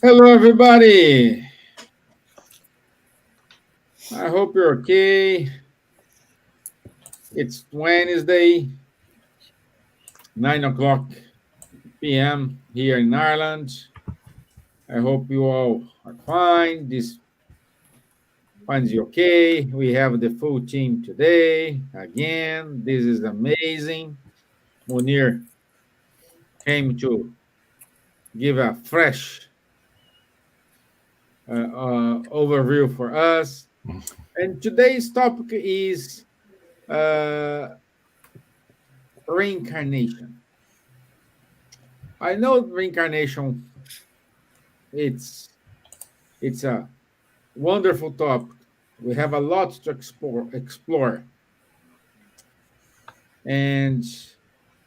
Hello, everybody. I hope you're okay. It's Wednesday, 9 o'clock p.m. here in Ireland. I hope you all are fine. This finds you okay. We have the full team today. Again, this is amazing. Munir came to give a fresh overview for us. And today's topic is uh, reincarnation. I know reincarnation. It's a wonderful topic. We have a lot to explore, and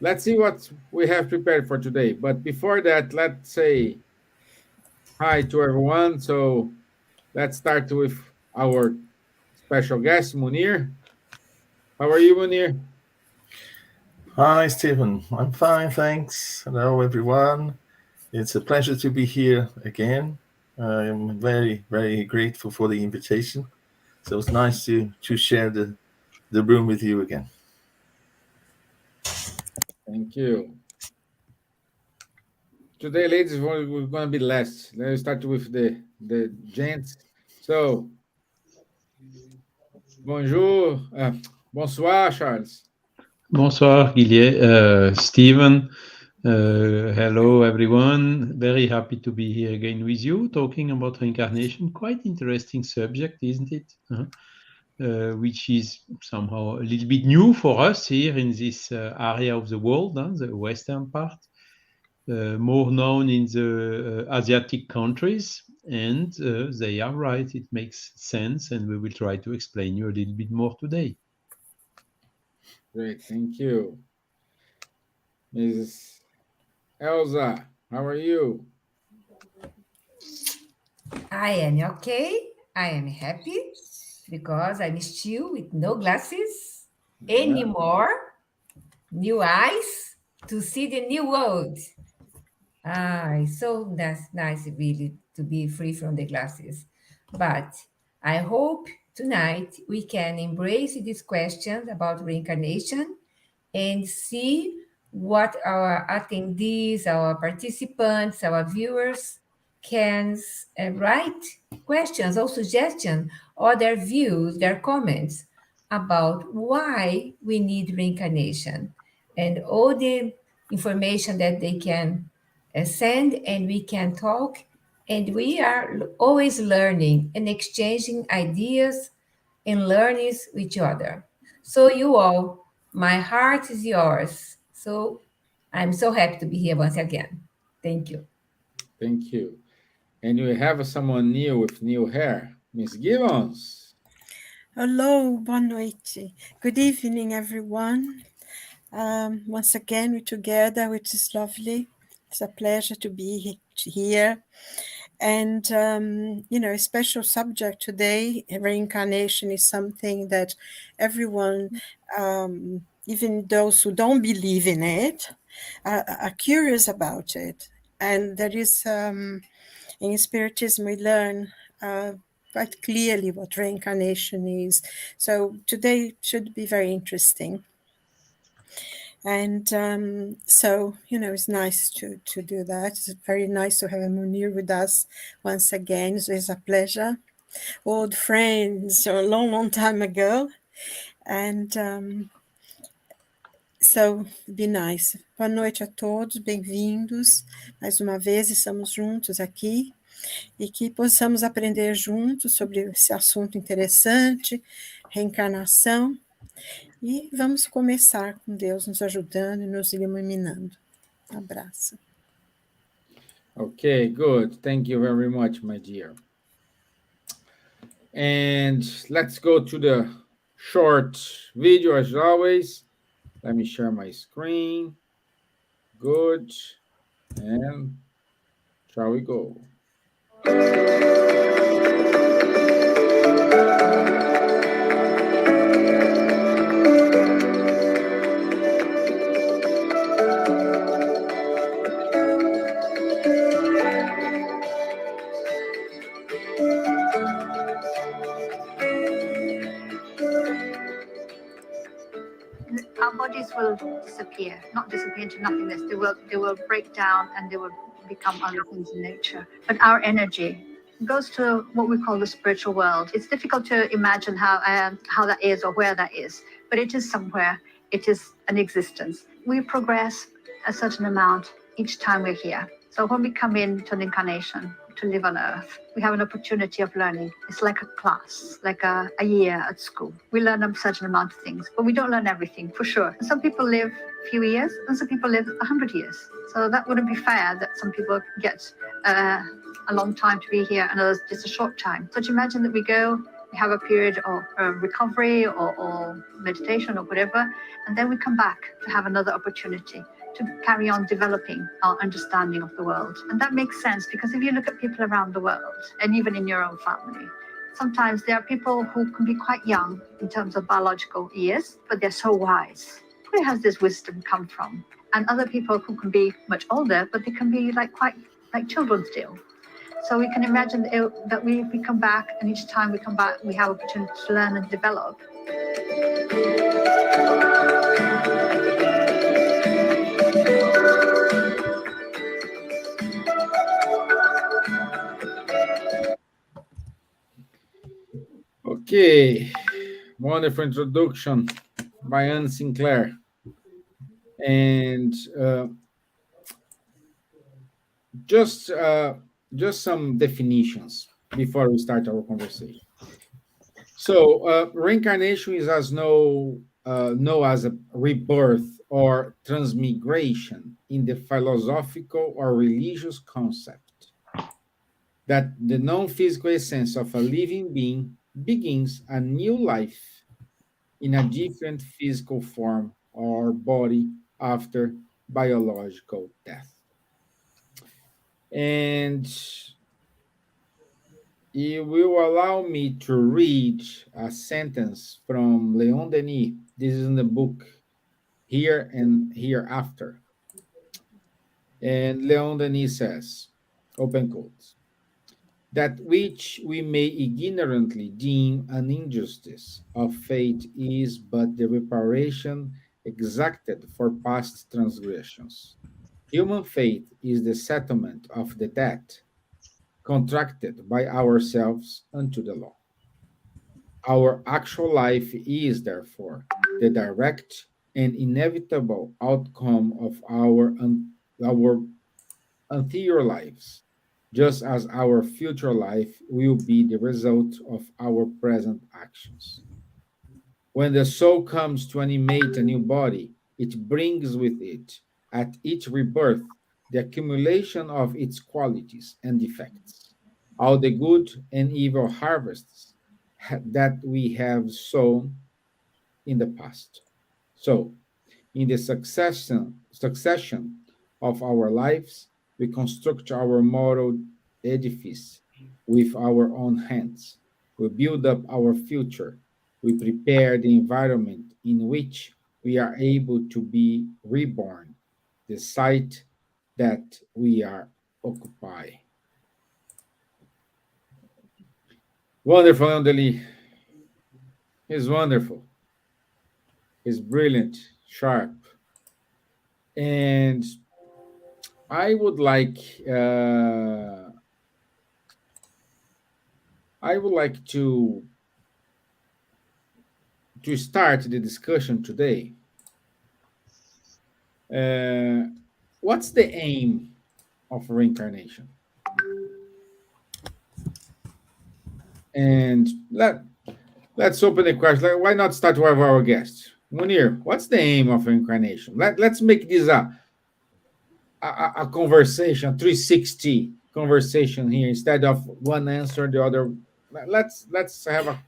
let's see what we have prepared for today. But before that, let's say hi to everyone. So let's start with our special guest, Munir. How are you, Munir? Hi, Stevan. I'm fine, thanks. Hello, everyone. It's a pleasure to be here again. I'm very, very grateful for the invitation. So it's nice to share the room with you again. Thank you. Today, ladies, we're going to be last. Let's start with the gents. So, bonjour, bonsoir, Charles. Bonsoir, Steven. Hello, everyone. Very happy to be here again with you, talking about reincarnation. Quite interesting subject, isn't it? Which is somehow a little bit new for us here in this area of the world, the western part. More known in the Asiatic countries, and they are right. It makes sense, and we will try to explain you a little bit more today. Great, thank you. Mrs. Elsa, how are you? I am okay. I am happy because I'm still with no glasses anymore, new eyes to see the new world. So that's nice, really, to be free from the glasses. But I hope tonight we can embrace these questions about reincarnation and see what our attendees, our participants, our viewers can write questions or suggestions or their views, their comments about why we need reincarnation and all the information that they can send, and we can talk, and we are always learning and exchanging ideas and learnings with each other. So you all, my heart is yours. So I'm so happy to be here once again. Thank you. Thank you. And we have someone new with new hair, Miss Gibbons. Hello, boa noite. Good evening, everyone. Once again, we're together, which is lovely. It's a pleasure to be here. And, a special subject today, reincarnation, is something that everyone, even those who don't believe in it, are curious about it. And there is, in Spiritism, we learn quite clearly what reincarnation is. So today should be very interesting. And it's nice to do that. It's very nice to have Munir with us once again. So it's a pleasure. Old friends, a long, long time ago. And so, be nice. Boa noite a todos, bem-vindos. Mais uma vez, estamos juntos aqui. E que possamos aprender juntos sobre esse assunto interessante, reencarnação. E vamos começar com Deus nos ajudando e nos iluminando. Um abraço. Okay, good. Thank you very much, my dear. And let's go to the short video as always. Let me share my screen. Good. And shall we go? our bodies will disappear, not disappear into nothingness. They will break down and they will become other things in nature. But our energy goes to what we call the spiritual world. It's difficult to imagine how that is or where that is, but it is somewhere. It is an existence. We progress a certain amount each time we're here. So when we come into an incarnation to live on earth, we have an opportunity of learning. It's like a class, like a year at school. We learn a certain amount of things, but we don't learn everything, for sure. And some people live a few years and some people live 100 years. So that wouldn't be fair that some people get a long time to be here and others just a short time. So to imagine that we have a period of recovery or meditation or whatever, and then we come back to have another opportunity to carry on developing our understanding of the world. And that makes sense because if you look at people around the world, and even in your own family, sometimes there are people who can be quite young in terms of biological years, but they're so wise. Where has this wisdom come from? And other people who can be much older, but they can be quite like children still. So we can imagine that we come back, and each time we come back, we have opportunity to learn and develop. Okay, wonderful introduction by Anne Sinclair. And just some definitions before we start our conversation. So reincarnation is known as a rebirth or transmigration in the philosophical or religious concept that the non-physical essence of a living being begins a new life in a different physical form or body after biological death. And you will allow me to read a sentence from Leon Denis. This is in the book Here and Hereafter. And Leon Denis says, open quotes, that which we may ignorantly deem an injustice of fate is but the reparation exacted for past transgressions. Human fate is the settlement of the debt contracted by ourselves unto the law. Our actual life is, therefore, the direct and inevitable outcome of our anterior lives, just as our future life will be the result of our present actions. When the soul comes to animate a new body, it brings with it, at each rebirth, the accumulation of its qualities and defects, all the good and evil harvests that we have sown in the past. So, in the succession of our lives, we construct our moral edifice with our own hands. We build up our future. We prepare the environment in which we are able to be reborn, the site that we are occupy. Wonderful, Andeli. He's wonderful. He's brilliant, sharp. And I would like to start the discussion today. What's the aim of reincarnation? And let's open the question. Why not start with our guest? Munir, what's the aim of reincarnation? Let's make this a conversation, 360 conversation here, instead of one answer, the other. Let's have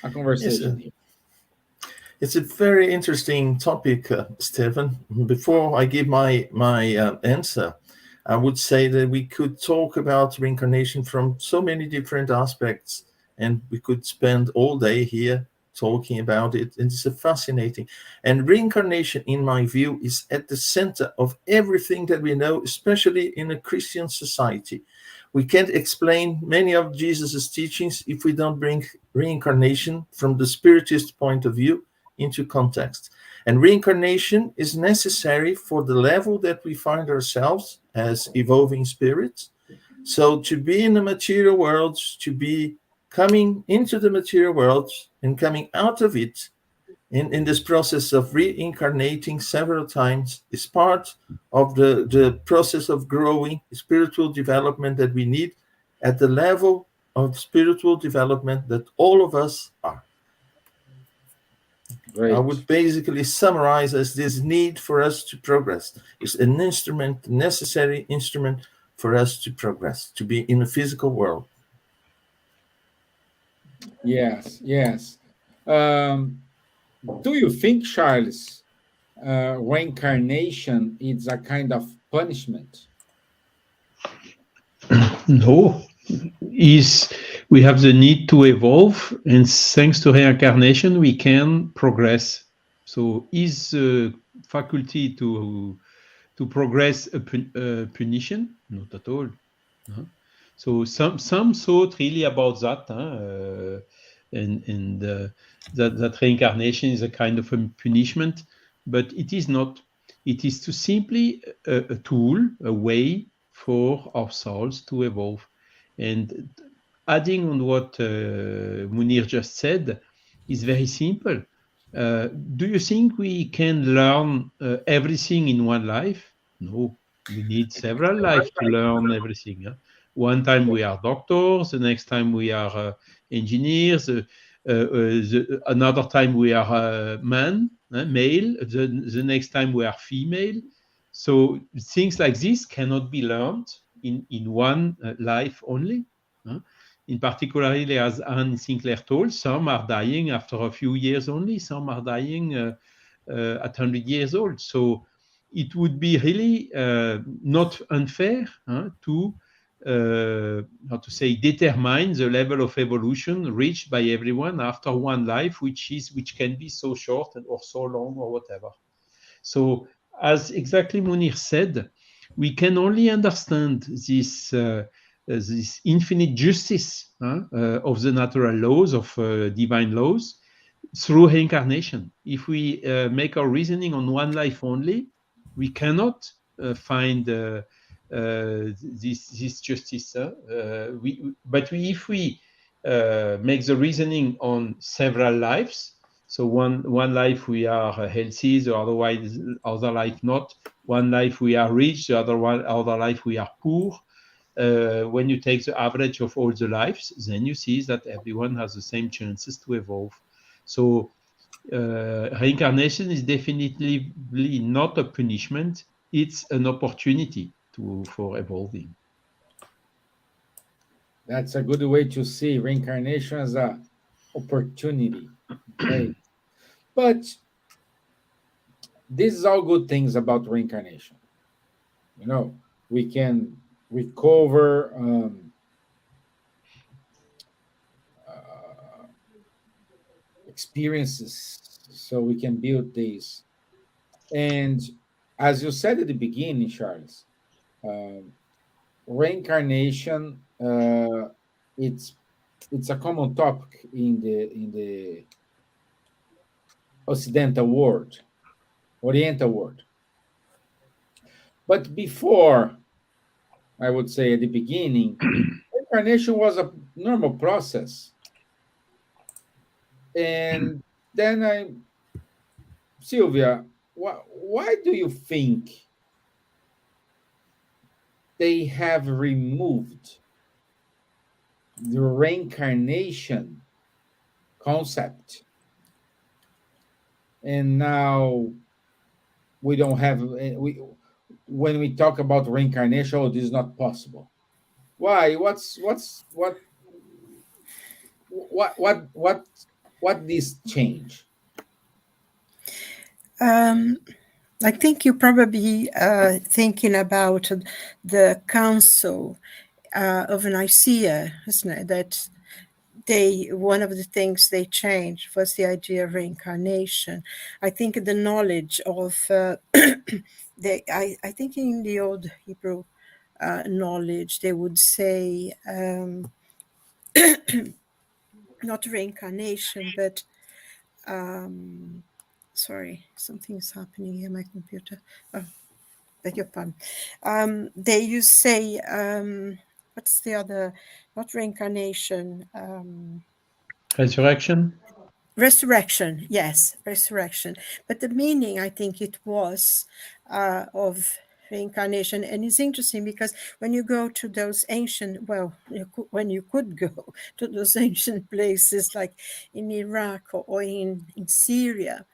a conversation here. It's a very interesting topic, Stevan. Before I give my answer, I would say that we could talk about reincarnation from so many different aspects, and we could spend all day here talking about it. And it's fascinating. And reincarnation, in my view, is at the center of everything that we know, especially in a Christian society. We can't explain many of Jesus's teachings if we don't bring reincarnation from the Spiritist point of view into context. And reincarnation is necessary for the level that we find ourselves as evolving spirits. So to be in the material world, to be coming into the material world and coming out of it in this process of reincarnating several times is part of the process of growing spiritual development that we need at the level of spiritual development that all of us are. Great. I would basically summarize as this need for us to progress is an instrument, necessary instrument for us to progress, to be in the physical world. Yes, yes. Do you think, Charles, reincarnation is a kind of punishment? No, we have the need to evolve, and thanks to reincarnation, we can progress. So, is faculty to progress a punition? Not at all. So, some thought really about that, and that reincarnation is a kind of a punishment, but it is not. It is to simply a tool, a way for our souls to evolve. And adding on what Munir just said is very simple. Do you think we can learn everything in one life? No, we need several lives to learn everything. One time we are doctors, the next time we are engineers, another time we are male, the next time we are female. So things like this cannot be learned in one life only. In particular, as Anne Sinclair told, some are dying after a few years only, some are dying at 100 years old. So it would be really not unfair to how to say, determine the level of evolution reached by everyone after one life, which can be so short or so long or whatever. So, as exactly Munir said, we can only understand this infinite justice of the natural laws, of divine laws, through reincarnation. If we make our reasoning on one life only, we cannot find this justice. If we make the reasoning on several lives, so one life we are healthy, the other life not. One life we are rich, the other life we are poor. When you take the average of all the lives, then you see that everyone has the same chances to evolve. So reincarnation is definitely not a punishment. It's an opportunity for evolving. That's a good way to see reincarnation as an opportunity. Right? But this is all good things about reincarnation. You know, we can recover experiences, so we can build these. And as you said at the beginning, Charles, reincarnation it's a common topic in the Occidental world, Oriental world. But before, I would say at the beginning, reincarnation was a normal process. And then Silvia, why do you think they have removed the reincarnation concept? And now we don't have when we talk about reincarnation, oh, this is not possible. Why? What this change? I think you're probably thinking about the Council of Nicaea, isn't it? That one of the things they changed was the idea of reincarnation. I think the knowledge of I think in the old Hebrew knowledge they would say not reincarnation, but sorry, something's happening here, my computer. Oh, beg your pardon. They use say, what's the other, not reincarnation, Resurrection? resurrection, yes, resurrection. But the meaning, I think it was of reincarnation. And it's interesting because when you go to those ancient, well, when you could go to those ancient places like in Iraq or in Syria,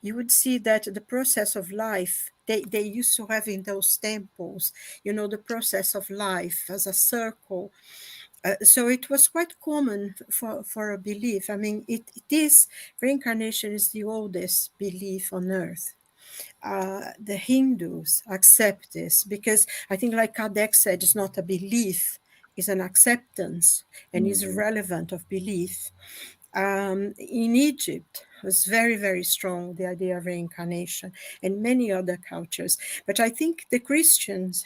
you would see that the process of life, they used to have in those temples, you know, the process of life as a circle. So it was quite common for a belief. I mean, it is, reincarnation is the oldest belief on earth. The Hindus accept this because I think, like Kardec said, it's not a belief, it's an acceptance and is relevant of belief. In Egypt was very, very strong, the idea of reincarnation, and many other cultures. But I think the Christians,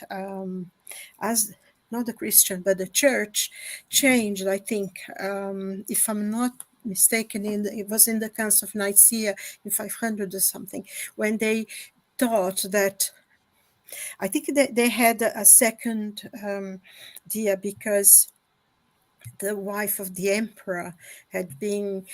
as not the Christian, but the church changed, I think, if I'm not mistaken, it was in the Council of Nicaea in 500 or something, when they thought that, I think that they had a second idea because the wife of the emperor had been,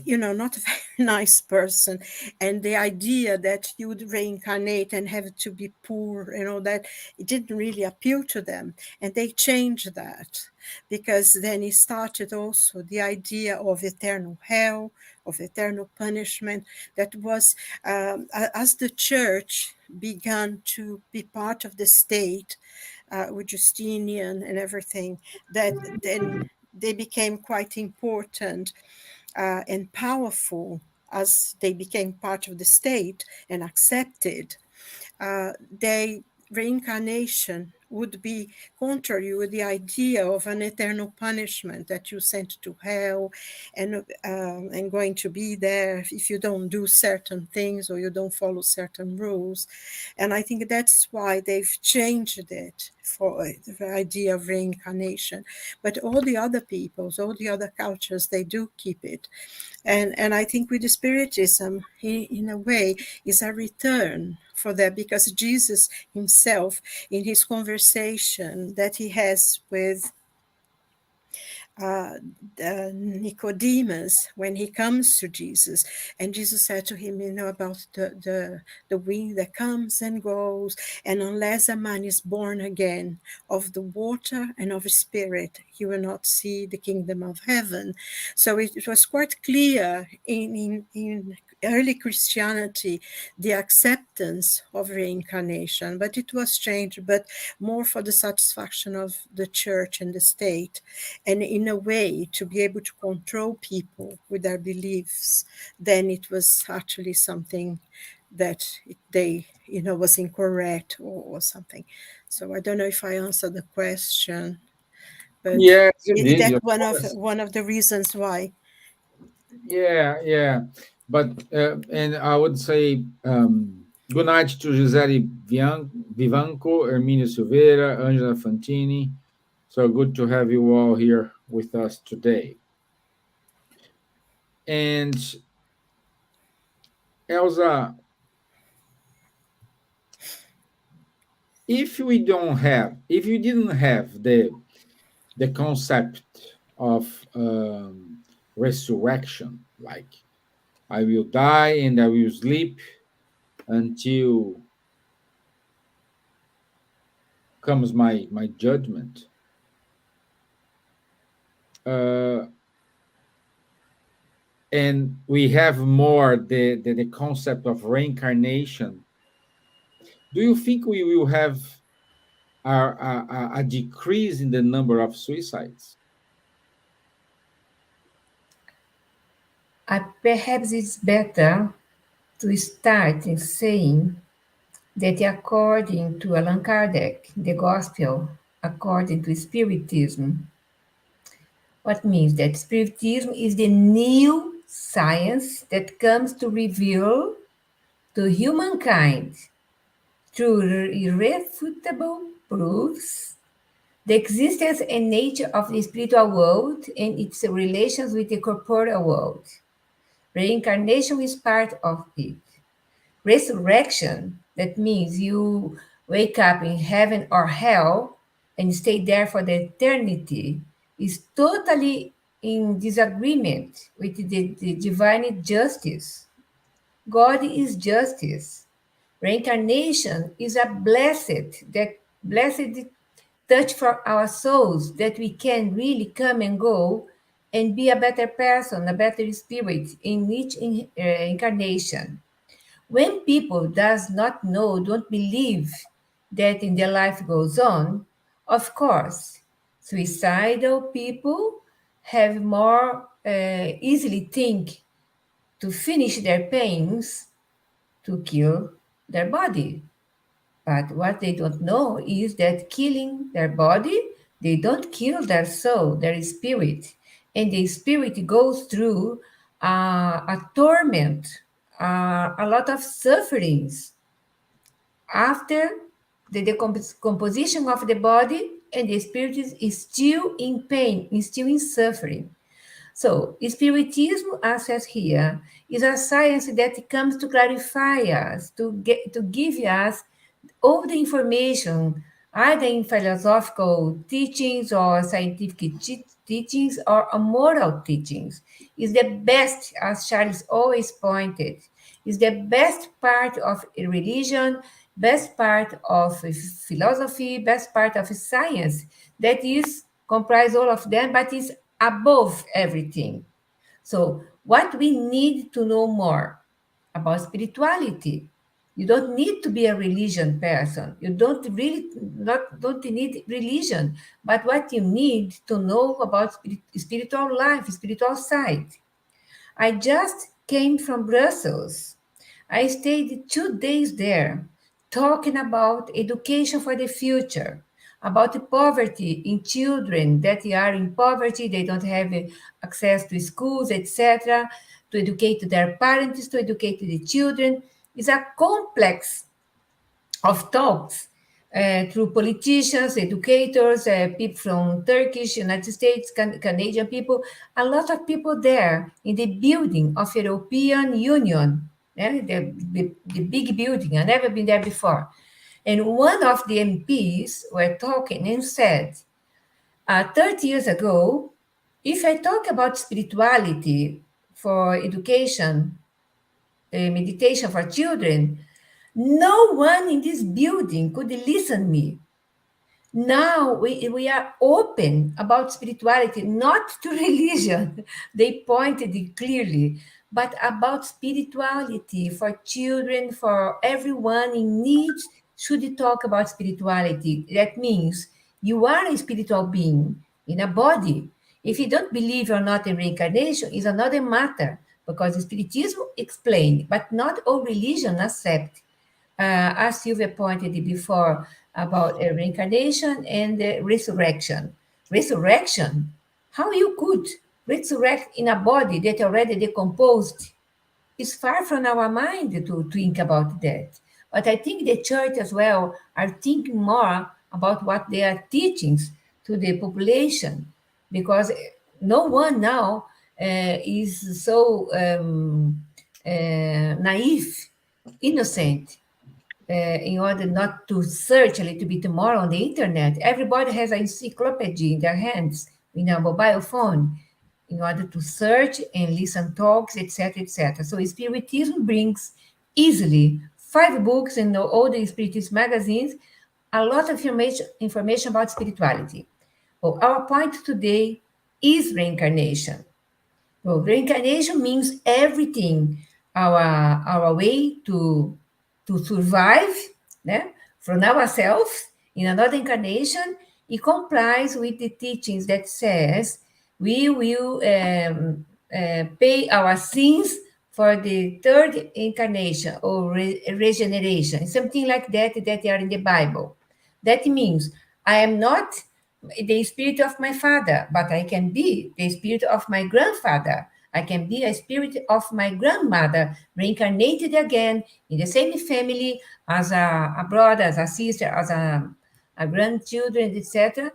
you know, not a very nice person. And the idea that you would reincarnate and have to be poor, you know, that it didn't really appeal to them. And they changed that because then it started also the idea of eternal hell, of eternal punishment. That was, as the church began to be part of the state, with Justinian and everything, that then they became quite important and powerful as they became part of the state and accepted. Reincarnation would be contrary with the idea of an eternal punishment, that you're sent to hell and going to be there if you don't do certain things or you don't follow certain rules. And I think that's why they've changed it for the idea of reincarnation. But all the other peoples, all the other cultures, they do keep it. And I think with the Spiritism, in a way, is a return for that, because Jesus himself, in his conversation that he has with Nicodemus, when he comes to Jesus, and Jesus said to him, you know, about the wind that comes and goes, and unless a man is born again of the water and of the Spirit, he will not see the kingdom of heaven. So it was quite clear in early Christianity, the acceptance of reincarnation, but it was changed, but more for the satisfaction of the church and the state, and in a way to be able to control people with their beliefs. Then it was actually something that they, you know, was incorrect or something. So I don't know if I answered the question, but Yes, indeed. that's Of one of the reasons why. Yeah. But and I would say good night to Gisele Vivanco, Hermínio Silveira, Angela Fantini. So good to have you all here with us today. And Elsa, if you didn't have the concept of resurrection, like I will die and I will sleep until comes my judgment. And we have more the concept of reincarnation. Do you think we will have a decrease in the number of suicides? Perhaps it's better to start in saying that according to Allan Kardec, the gospel, according to Spiritism, what means that Spiritism is the new science that comes to reveal to humankind, through irrefutable proofs, the existence and nature of the spiritual world and its relations with the corporeal world. Reincarnation is part of it. Resurrection, that means you wake up in heaven or hell and stay there for the eternity, is totally in disagreement with the divine justice. God is justice. Reincarnation is a blessed touch for our souls that we can really come and go and be a better person, a better spirit in each incarnation. When people does not know, don't believe that in their life goes on, of course, suicidal people have more easily think to finish their pains to kill their body. But what they don't know is that killing their body, they don't kill their soul, their spirit. And the spirit goes through a torment, a lot of sufferings after the decomposition of the body, and the spirit is still in pain, is still in suffering. So, Spiritism, as says here, is a science that comes to clarify us, to give us all the information, either in philosophical teachings or scientific teachings or moral teachings. Is the best, as Charles always pointed, is the best part of a religion, best part of philosophy, best part of science that is comprise all of them, but is above everything. So, what we need to know more about spirituality. You don't need to be a religion person. You don't need religion, but what you need to know about spiritual life, spiritual side. I just came from Brussels. I stayed 2 days there talking about education for the future, about the poverty in children that are in poverty, they don't have access to schools, etc., to educate their parents, to educate the children. It's a complex of talks through politicians, educators, people from Turkish, United States, Canadian people, a lot of people there in the building of European Union, the big building. I've never been there before. And one of the MPs were talking and said, 30 years ago, if I talk about spirituality for education, meditation for children, no one in this building could listen me. Now we are open about spirituality, not to religion, they pointed it clearly, but about spirituality for children, for everyone in need should talk about spirituality. That means you are a spiritual being in a body. If you don't believe or not in reincarnation, is another matter, because Spiritism explained, but not all religion accept. As Silvia pointed before about reincarnation and resurrection. Resurrection, how you could resurrect in a body that already decomposed is far from our mind to think about that. But I think the church as well are thinking more about what they are teaching to the population, because no one now is so naive, innocent, in order not to search a little bit more on the internet. Everybody has an encyclopedia in their hands, in a mobile phone, in order to search and listen talks, etc., etc. So Spiritism brings easily 5 books and all the Spiritist magazines, a lot of information about spirituality. Well, our point today is reincarnation. Well, reincarnation means everything. Our way to survive, né, from ourselves in another incarnation, it complies with the teachings that says we will pay our sins for the third incarnation or regeneration, something like that are in the Bible. That means I am not the spirit of my father, but I can be the spirit of my grandfather. I can be a spirit of my grandmother, reincarnated again in the same family as a brother, as a sister, as a grandchildren, etc.,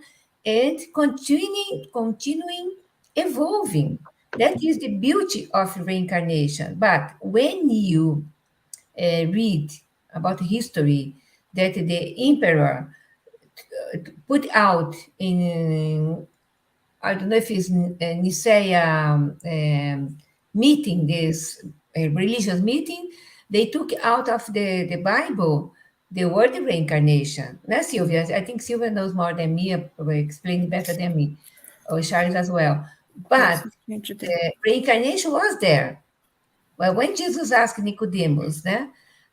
and continuing evolving. That is the beauty of reincarnation. But when you read about history that the emperor put out in, I don't know if it's Nicaea meeting, this religious meeting, they took out of the Bible the word reincarnation. Now, Silvia, I think Silvia knows more than me, explain better than me, or Charles as well. Yes, But it's interesting. reincarnation was there. Well, when Jesus asked Nicodemus,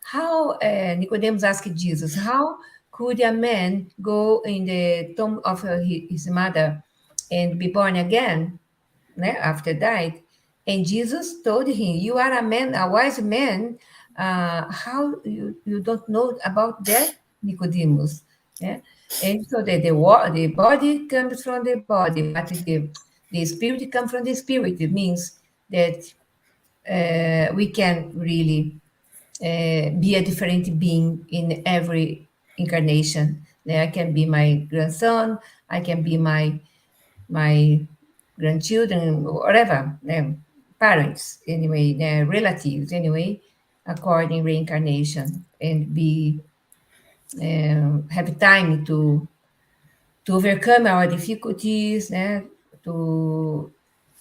how Nicodemus asked Jesus, how could a man go in the tomb of his mother and be born again after died? And Jesus told him, "You are a man, a wise man. How you don't know about that, Nicodemus?" Yeah? And so the body comes from the body, but the spirit comes from the spirit. It means that we can really be a different being in every incarnation. I can be my grandson, I can be my grandchildren, whatever, parents anyway, relatives anyway, according reincarnation, and be have time to overcome our difficulties, to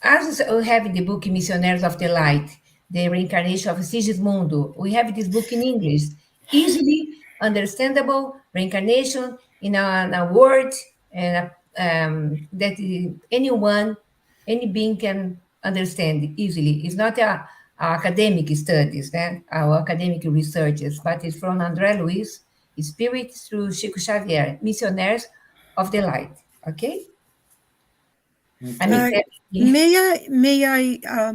as we have in the book Missionaries of the Light, the reincarnation of Sigismundo. We have this book in English, easily understandable reincarnation in a word and that anyone, any being can understand easily. It's not academic studies, our academic researches, but it's from André Luiz, Spirit through Chico Xavier, Missionaries of the Light. Okay? I mean, Uh,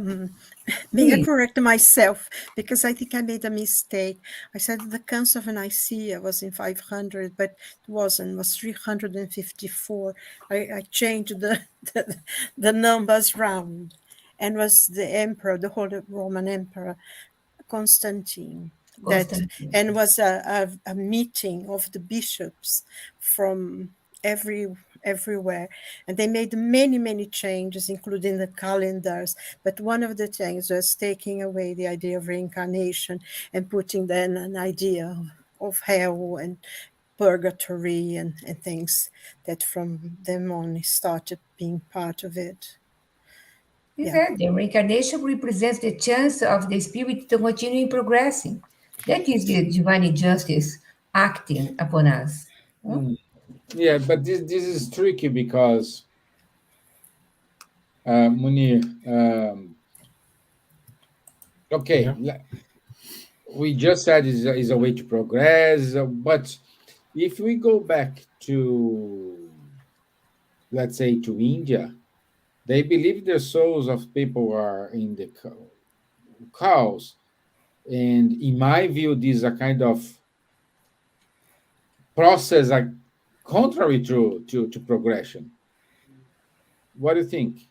may I correct myself, because I think I made a mistake. I said the Council of Nicaea was in 500, but it wasn't. It was 354. I changed the numbers round, and was the emperor, the Holy Roman Emperor Constantine. Constantine. And was a meeting of the bishops from everywhere, and they made many changes, including the calendars. But one of the things was taking away the idea of reincarnation and putting then an idea of hell and purgatory and things that from them on started being part of it. The reincarnation represents the chance of the spirit to continue progressing. That is the divine justice acting upon us. Yeah, but this is tricky because Munir. Okay, we just said is a way to progress, but if we go back to, let's say, to India, they believe the souls of people are in the cows, and in my view, this is a kind of process contrary to progression. What do you think?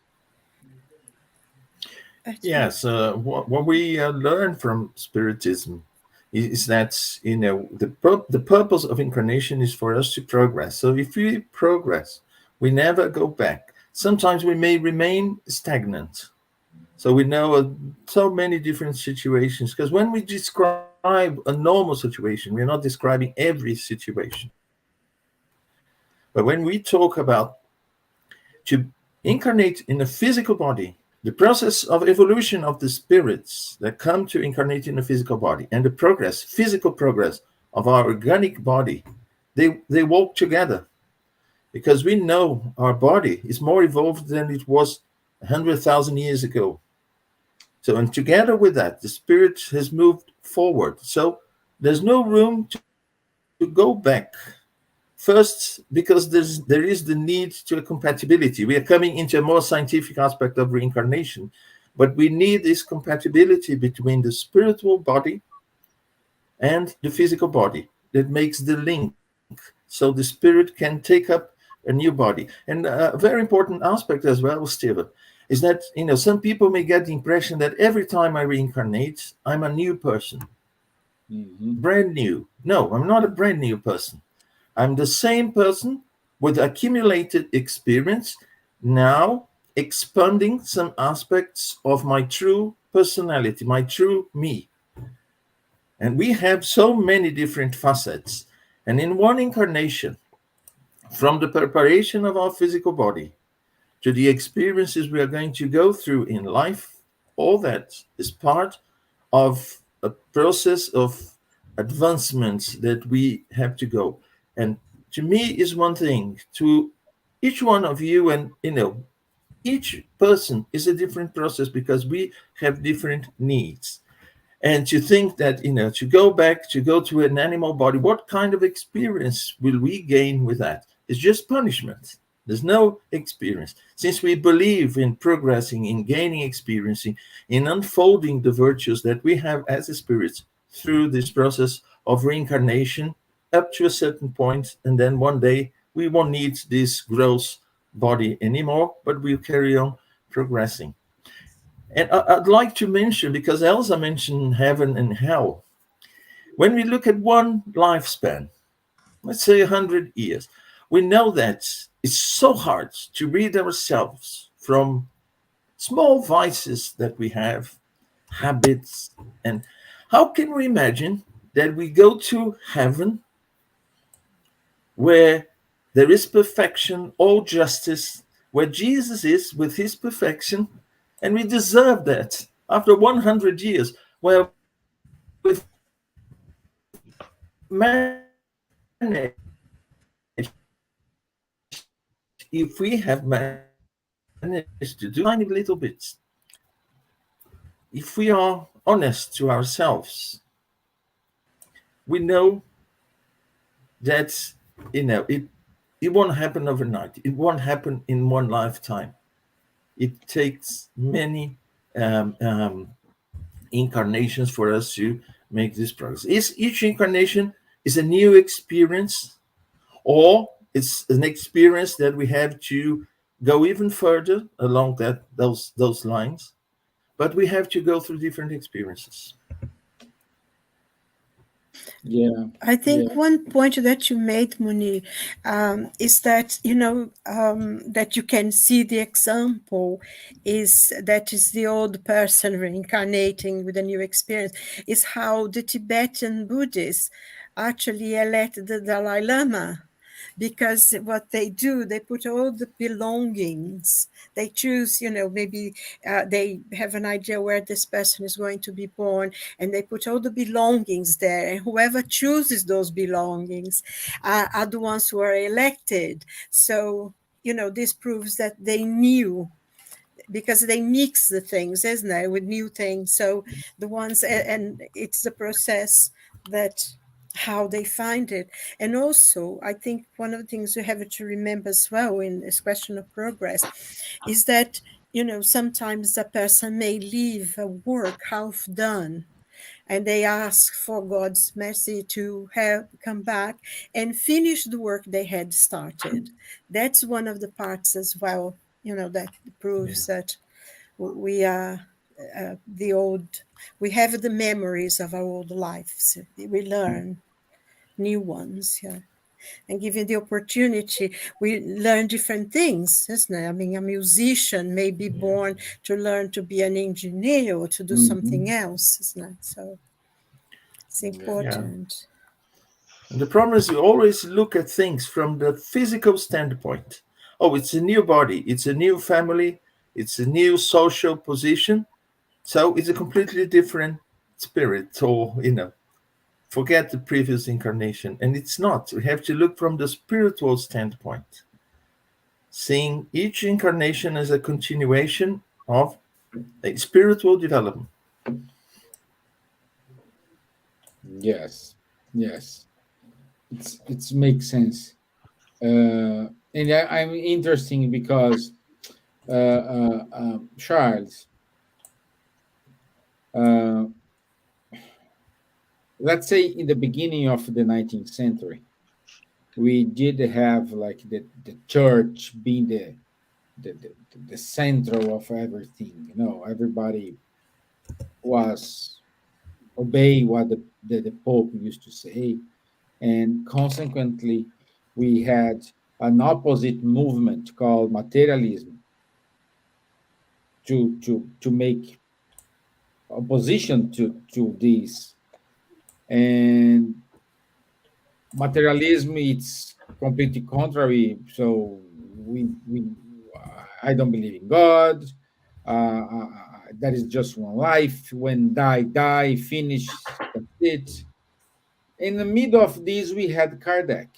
Yes, what we learn from Spiritism is that the purpose of incarnation is for us to progress. So if we progress, we never go back. Sometimes we may remain stagnant. So we know so many different situations, because when we describe a normal situation, we're not describing every situation. But when we talk about to incarnate in a physical body, the process of evolution of the spirits that come to incarnate in a physical body and the physical progress of our organic body, they walk together, because we know our body is more evolved than it was 100,000 years ago. So, and together with that, the spirit has moved forward. So there's no room to go back. First, because there is the need to a compatibility. We are coming into a more scientific aspect of reincarnation, but we need this compatibility between the spiritual body and the physical body that makes the link, so the spirit can take up a new body. And a very important aspect as well, Stevan, is that some people may get the impression that every time I reincarnate, I'm a new person, brand new. No, I'm not a brand new person. I'm the same person with accumulated experience, now expanding some aspects of my true personality, my true me. And we have so many different facets. And in one incarnation, from the preparation of our physical body to the experiences we are going to go through in life, all that is part of a process of advancements that we have to go. And to me is one thing, to each one of you, and each person is a different process because we have different needs. And to think that, to go back, to go to an animal body, what kind of experience will we gain with that? It's just punishment. There's no experience. Since we believe in progressing, in gaining experience, in unfolding the virtues that we have as a spirits through this process of reincarnation up to a certain point, and then one day we won't need this gross body anymore, but we'll carry on progressing. And I'd like to mention, because Elsa mentioned heaven and hell, when we look at one lifespan, let's say 100 years, we know that it's so hard to rid ourselves from small vices that we have, habits. And how can we imagine that we go to heaven where there is perfection, all justice, where Jesus is with his perfection, and we deserve that after 100 years, where we've managed, if we have managed to do tiny little bits, if we are honest to ourselves, we know that it won't happen overnight. It won't happen in one lifetime. It takes many incarnations for us to make this progress. Each incarnation is a new experience, or it's an experience that we have to go even further along those lines. But we have to go through different experiences. Yeah. I think one point that you made, Muni, is that that you can see the example is the old person reincarnating with a new experience, is how the Tibetan Buddhists actually elect the Dalai Lama. Because what they do, they put all the belongings. They choose, maybe they have an idea where this person is going to be born, and they put all the belongings there. And whoever chooses those belongings are the ones who are elected. So, this proves that they knew, because they mix the things, isn't it, with new things. So the ones, and it's the process that how they find it. And also, I think one of the things you have to remember as well in this question of progress is that, sometimes a person may leave a work half done, and they ask for God's mercy to come back and finish the work they had started. That's one of the parts as well, that proves that we are we have the memories of our old lives. We learn new ones, and given the opportunity, we learn different things, isn't it? I mean, a musician may be born to learn to be an engineer or to do something else, isn't it? So it's important. And the problem is we always look at things from the physical standpoint. Oh, it's a new body, it's a new family, it's a new social position. So it's a completely different spirit, or, forget the previous incarnation. And it's not. We have to look from the spiritual standpoint, seeing each incarnation as a continuation of a spiritual development. Yes. It makes sense. And I'm interesting because Charles, let's say in the beginning of the 19th century, we did have like the church being the center of everything. Everybody was obey what the Pope used to say, and consequently, we had an opposite movement called materialism, to make opposition to this. And materialism, it's completely contrary. So we I don't believe in God. That is just one life. When die, finish, that's it. In the middle of this, we had Kardec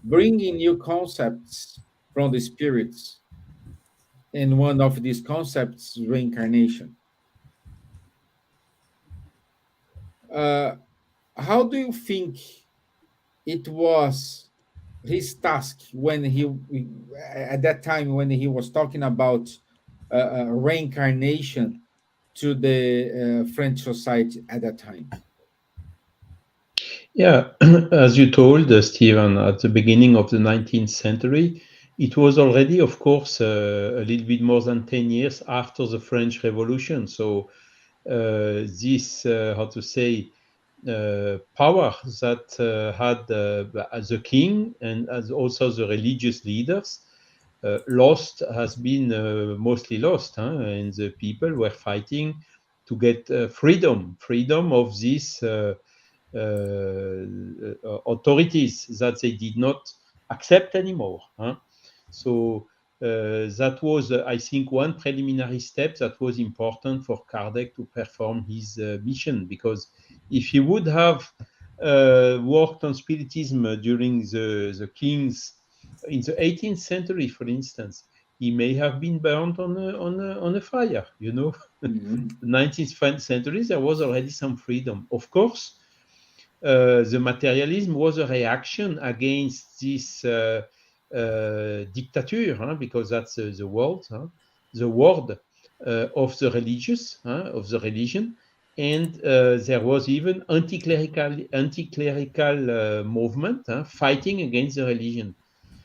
bringing new concepts from the spirits, and one of these concepts, reincarnation. Uh, how do you think it was his task when he at that time when he was talking about reincarnation to the French society at that time? Yeah, as you told, Stevan, at the beginning of the 19th century, it was already, of course, a little bit more than 10 years after the French Revolution. So this, how to say, power that had the king and as also the religious leaders lost has been mostly lost, and the people were fighting to get freedom of these authorities that they did not accept anymore. So that was, I think, one preliminary step that was important for Kardec to perform his mission, because if he would have worked on Spiritism during the kings in the 18th century, for instance, he may have been burned on a fire. Mhm. The 19th century, there was already some freedom. Of course, the materialism was a reaction against this dictature, because that's the word, the word of the religious, of the religion. And there was even anti-clerical movement fighting against the religion.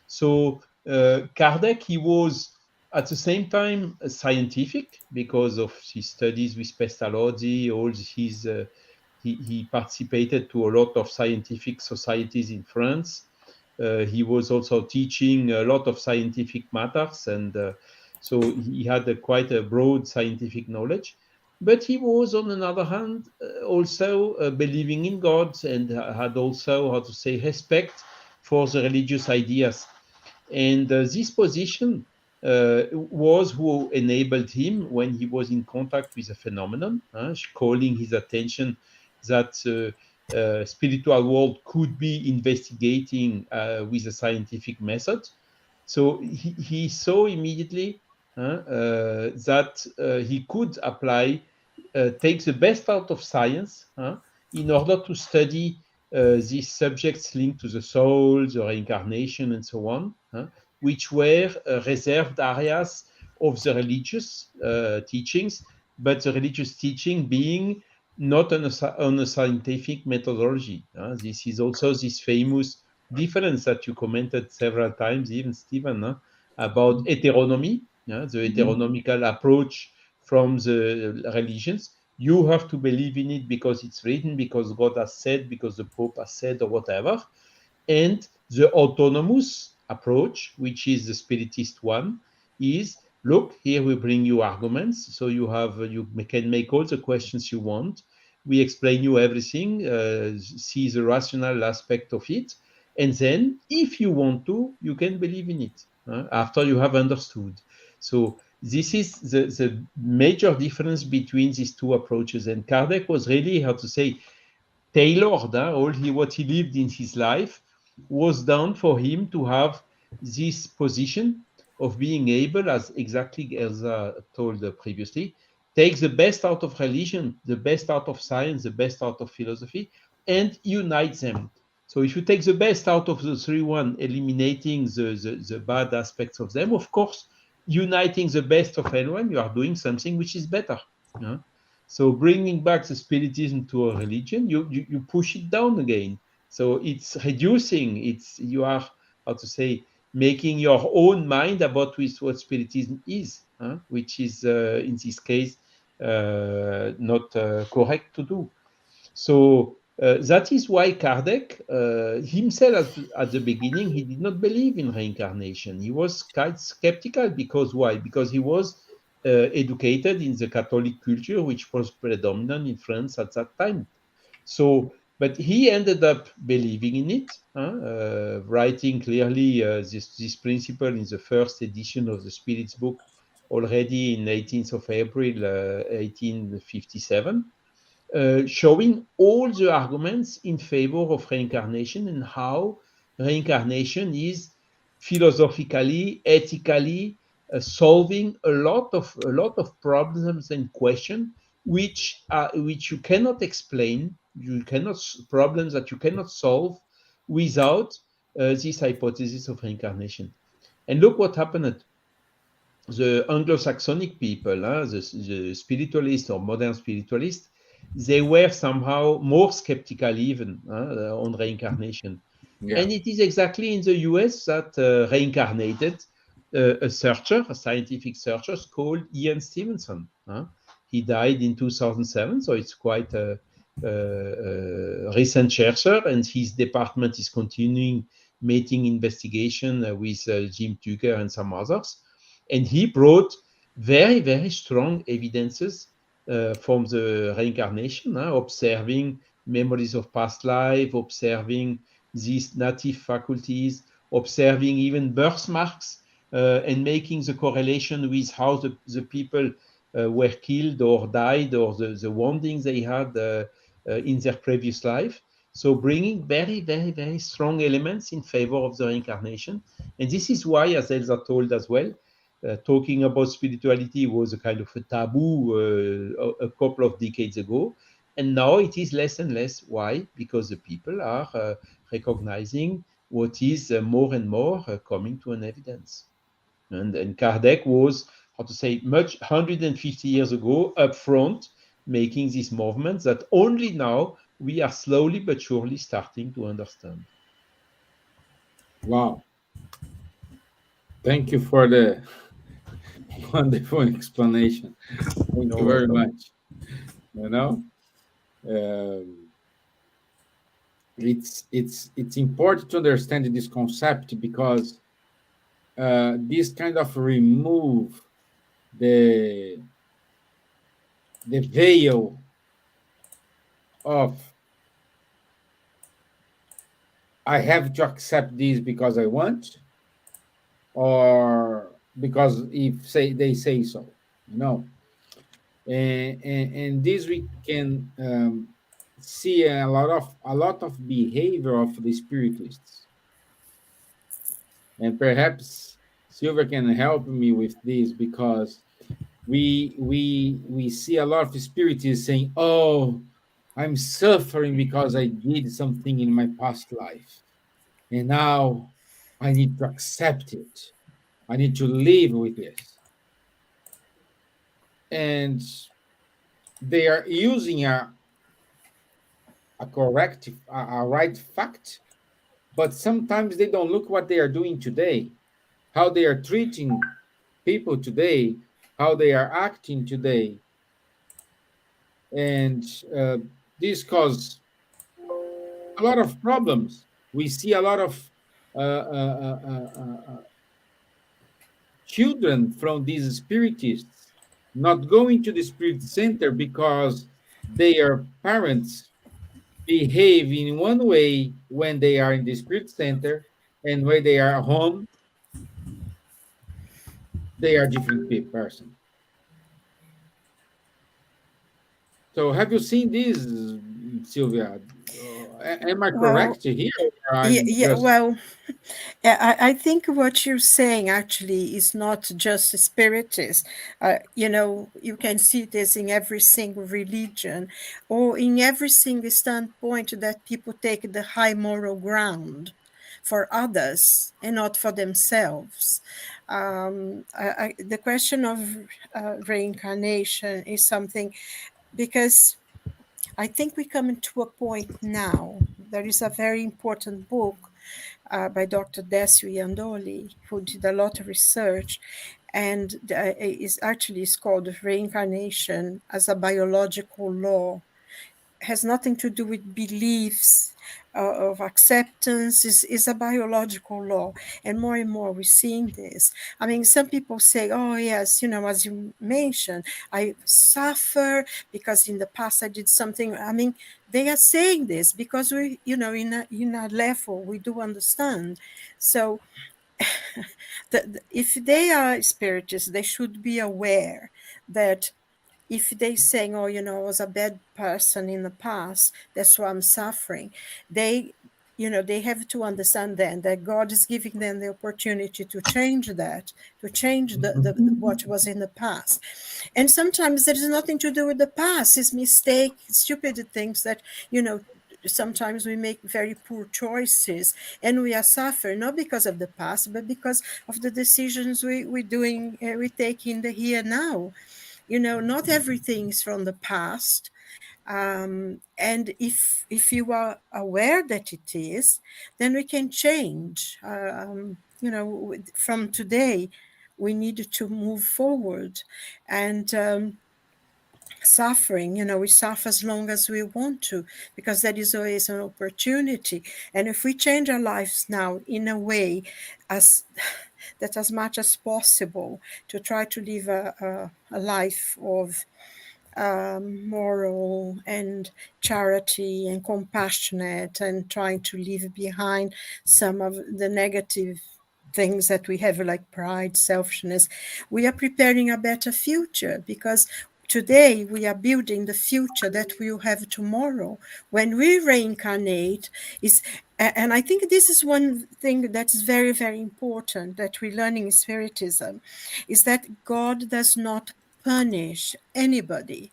So Kardec, he was at the same time scientific because of his studies with Pestalozzi, all his he participated to a lot of scientific societies in France. He was also teaching a lot of scientific matters, and so he had quite a broad scientific knowledge. But he was, on another hand, also believing in God, and had also, how to say, respect for the religious ideas. And this position was who enabled him, when he was in contact with a phenomenon, calling his attention that spiritual world could be investigating with a scientific method. So he saw immediately that he could apply, take the best out of science in order to study these subjects linked to the soul, the reincarnation, and so on, which were reserved areas of the religious teachings, but the religious teaching being not on a scientific methodology. This is also this famous difference that you commented several times, even Stevan, about heteronomy, the heteronomical approach from the religions. You have to believe in it because it's written, because God has said, because the Pope has said, or whatever. And the autonomous approach, which is the Spiritist one, is look, here we bring you arguments, so you can make all the questions you want. We explain you everything, see the rational aspect of it, and then, if you want to, you can believe in it after you have understood. So this is the major difference between these two approaches. And Kardec was really, how to say, tailored. What he lived in his life was done for him to have this position of being able, as exactly Elsa told previously, take the best out of religion, the best out of science, the best out of philosophy, and unite them. So if you take the best out of the three one, eliminating the bad aspects of them, of course, uniting the best of everyone, you are doing something which is better. So bringing back the Spiritism to a religion, you push it down again. So it's reducing. You are, how to say, making your own mind about what Spiritism is, which is in this case not correct to do. So that is why Kardec himself, at the beginning, he did not believe in reincarnation. He was quite skeptical. Because why? Because he was educated in the Catholic culture, which was predominant in France at that time. So, but he ended up believing in it, writing clearly this principle in the first edition of the Spirit's book already in 18th of April 1857, showing all the arguments in favor of reincarnation and how reincarnation is philosophically, ethically solving a lot of problems and questions which you cannot explain, problems that you cannot solve without this hypothesis of reincarnation. And look what happened. The Anglo-Saxonic people, the spiritualists or modern spiritualists, they were somehow more skeptical even on reincarnation. Yeah. And it is exactly in the US that reincarnated a searcher, a scientific searcher called Ian Stevenson. He died in 2007, so it's quite a recent searcher, and his department is continuing making investigation with Jim Tucker and some others. And he brought very, very strong evidences from the reincarnation, observing memories of past life, observing these native faculties, observing even birthmarks, and making the correlation with how the people were killed or died, or the woundings they had in their previous life. So bringing very, very, very strong elements in favor of the reincarnation. And this is why, as Elsa told as well, talking about spirituality was a kind of a taboo a couple of decades ago. And now it is less and less. Why? Because the people are recognizing what is more and more coming to an evidence. And Kardec was, how to say, much 150 years ago up front, making these movements that only now we are slowly but surely starting to understand. Wow. Thank you for the wonderful explanation. Thank You're you very welcome. much. You know, it's important to understand this concept because this kind of remove the veil of I have to accept this because I want, or because if they say so, you know. And this we can see a lot of behavior of the spiritists, and perhaps Silvia can help me with this because we see a lot of spiritists saying, "Oh, I'm suffering because I did something in my past life, and now I need to accept it. I need to live with this." And they are using a right fact, but sometimes they don't look what they are doing today, how they are treating people today, how they are acting today. And this causes a lot of problems. We see a lot of uh, uh, uh, uh, uh, children from these spiritists not going to the spirit center because their parents behave in one way when they are in the spirit center, and when they are home, they are different person. So, have you seen this, Sylvia? Am I Well, correct here? Or I'm yeah, just well, I think what you're saying actually is not just a spiritist. You can see this in every single religion or in every single standpoint that people take the high moral ground for others and not for themselves. The question of reincarnation is something, because I think we're coming to a point now. There is a very important book by Dr. Desio Iandoli, who did a lot of research, and is called Reincarnation as a Biological Law. has nothing to do with beliefs of acceptance, is a biological law. And more we're seeing this. I mean, some people say, oh yes, as you mentioned, I suffer because in the past I did something. I mean, they are saying this because we, in a level we do understand. So if they are spiritists, they should be aware that if they saying, oh, I was a bad person in the past, that's why I'm suffering, they have to understand then that God is giving them the opportunity to change that, to change what was in the past. And sometimes there is nothing to do with the past. It's mistake, stupid things that, sometimes we make very poor choices and we are suffering, not because of the past, but because of the decisions we take in the here now. Not everything is from the past. And if you are aware that it is, then we can change. From today, we need to move forward. And suffering, we suffer as long as we want to, because that is always an opportunity. And if we change our lives now in a way as much as possible to try to live a life of moral and charity and compassionate, and trying to leave behind some of the negative things that we have, like pride, selfishness, we are preparing a better future, because today we are building the future that we will have tomorrow when we reincarnate. And I think this is one thing that's very, very important that we learn in Spiritism, is that God does not punish anybody.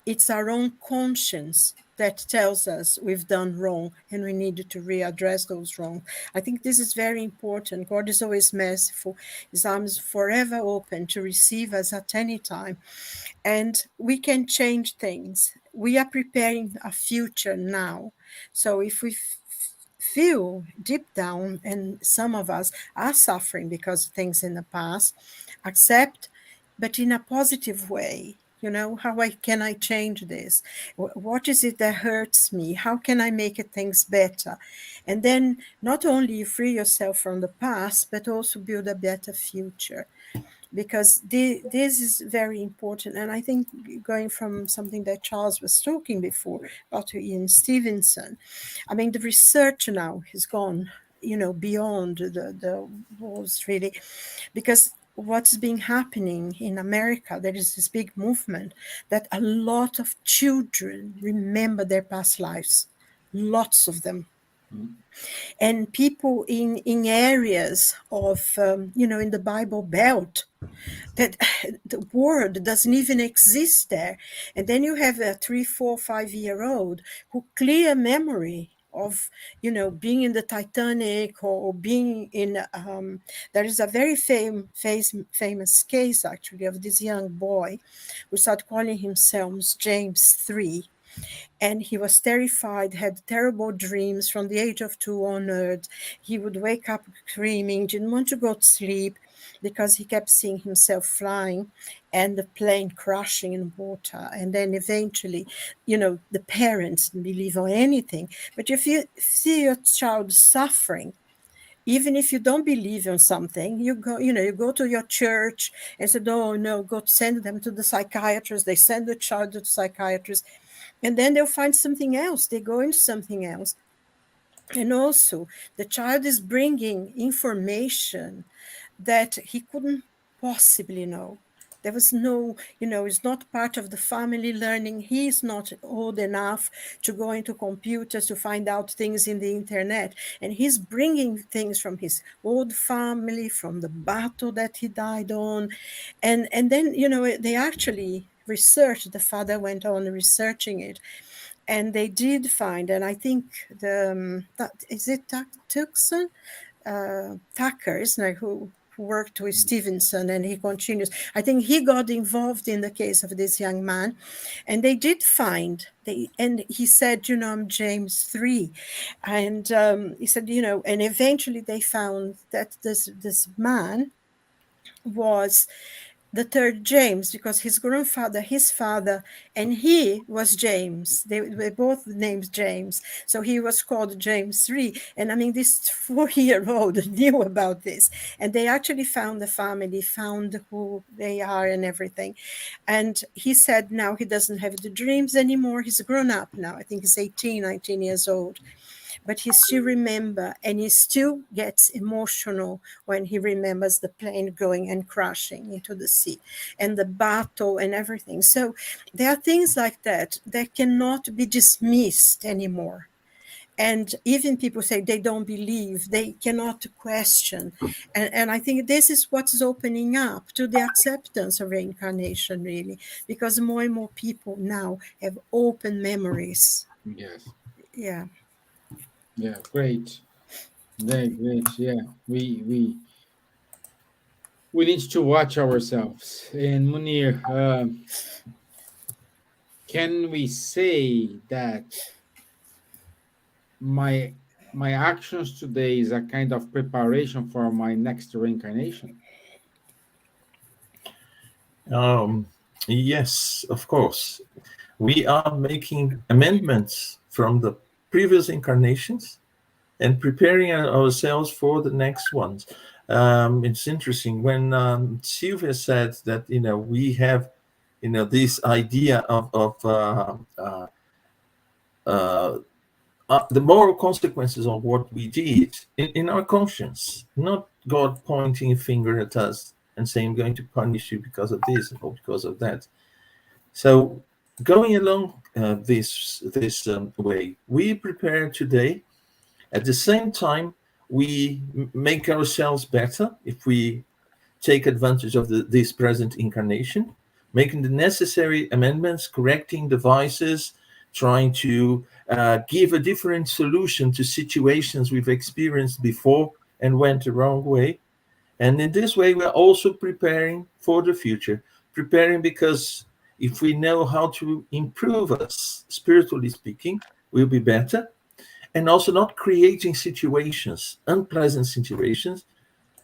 It's our own conscience that tells us we've done wrong and we need to readdress those wrongs. I think this is very important. God is always merciful. His arms forever open to receive us at any time. And we can change things. We are preparing a future now. So if we feel deep down, and some of us are suffering because of things in the past, accept, but in a positive way. How can I change this? What is it that hurts me? How can I make things better? And then not only you free yourself from the past, but also build a better future. Because this is very important. And I think, going from something that Charles was talking before about Ian Stevenson, I mean, the research now has gone, beyond the walls, really, because what's been happening in America, there is this big movement that a lot of children remember their past lives, lots of them. And people in areas of, in the Bible Belt, that the word doesn't even exist there. And then you have a 3, 4, 5-year-old who clear memory of, being in the Titanic, or being in, there is a very famous case, actually, of this young boy who started calling himself James 3. And he was terrified, had terrible dreams from the age of 2 onwards. He would wake up screaming, didn't want to go to sleep, because he kept seeing himself flying and the plane crashing in water. And then eventually, the parents didn't believe on anything. But if you see your child suffering, even if you don't believe in something, you go to your church and say, oh no, go send them to the psychiatrist. They send the child to the psychiatrist. And then they'll find something else. They go into something else. And also, the child is bringing information that he couldn't possibly know. There was no, it's not part of the family learning. He's not old enough to go into computers to find out things in the internet. And he's bringing things from his old family, from the battle that he died on. And then, they actually researched, the father went on researching it. And they did find, and I think is it Tucson? Tucker, isn't it, who worked with Stevenson, and he continues. I think he got involved in the case of this young man, and they did find, and he said, I'm James 3. And he said, and eventually they found that this man was the third James, because his grandfather, his father, and he was James. They were both named James. So he was called James III. And I mean, this 4-year-old knew about this. And they actually found the family, found who they are and everything. And he said now he doesn't have the dreams anymore. He's grown up now. I think he's 18, 19 years old. But he still remembers, and he still gets emotional when he remembers the plane going and crashing into the sea and the battle and everything. So there are things like that that cannot be dismissed anymore. And even people say they don't believe, they cannot question. And I think this is what's opening up to the acceptance of reincarnation, really, because more and more people now have open memories. Yes. Yeah. Yeah, great. Very great. Yeah. We need to watch ourselves. And Munir, can we say that my actions today is a kind of preparation for my next reincarnation? Yes, of course. We are making amendments from the previous incarnations and preparing ourselves for the next ones. It's interesting when Silvia said that we have this idea of the moral consequences of what we did in our conscience, not God pointing a finger at us and saying, I'm going to punish you because of this or because of that. So going along this way, we prepare today. At the same time, we make ourselves better if we take advantage of this present incarnation, making the necessary amendments, correcting devices, trying to give a different solution to situations we've experienced before and went the wrong way. And in this way, we're also preparing for the future, preparing because if we know how to improve us, spiritually speaking, we'll be better. And also not creating situations, unpleasant situations,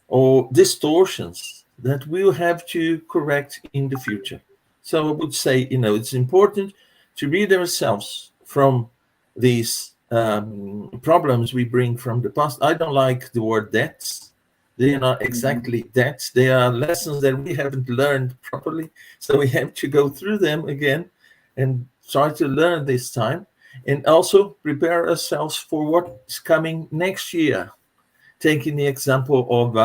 or distortions that we'll have to correct in the future. So I would say, it's important to rid ourselves from these problems we bring from the past. I don't like the word debts. They are not exactly debts. They are lessons that we haven't learned properly. So we have to go through them again and try to learn this time. And also prepare ourselves for what's coming next year. Taking the example of,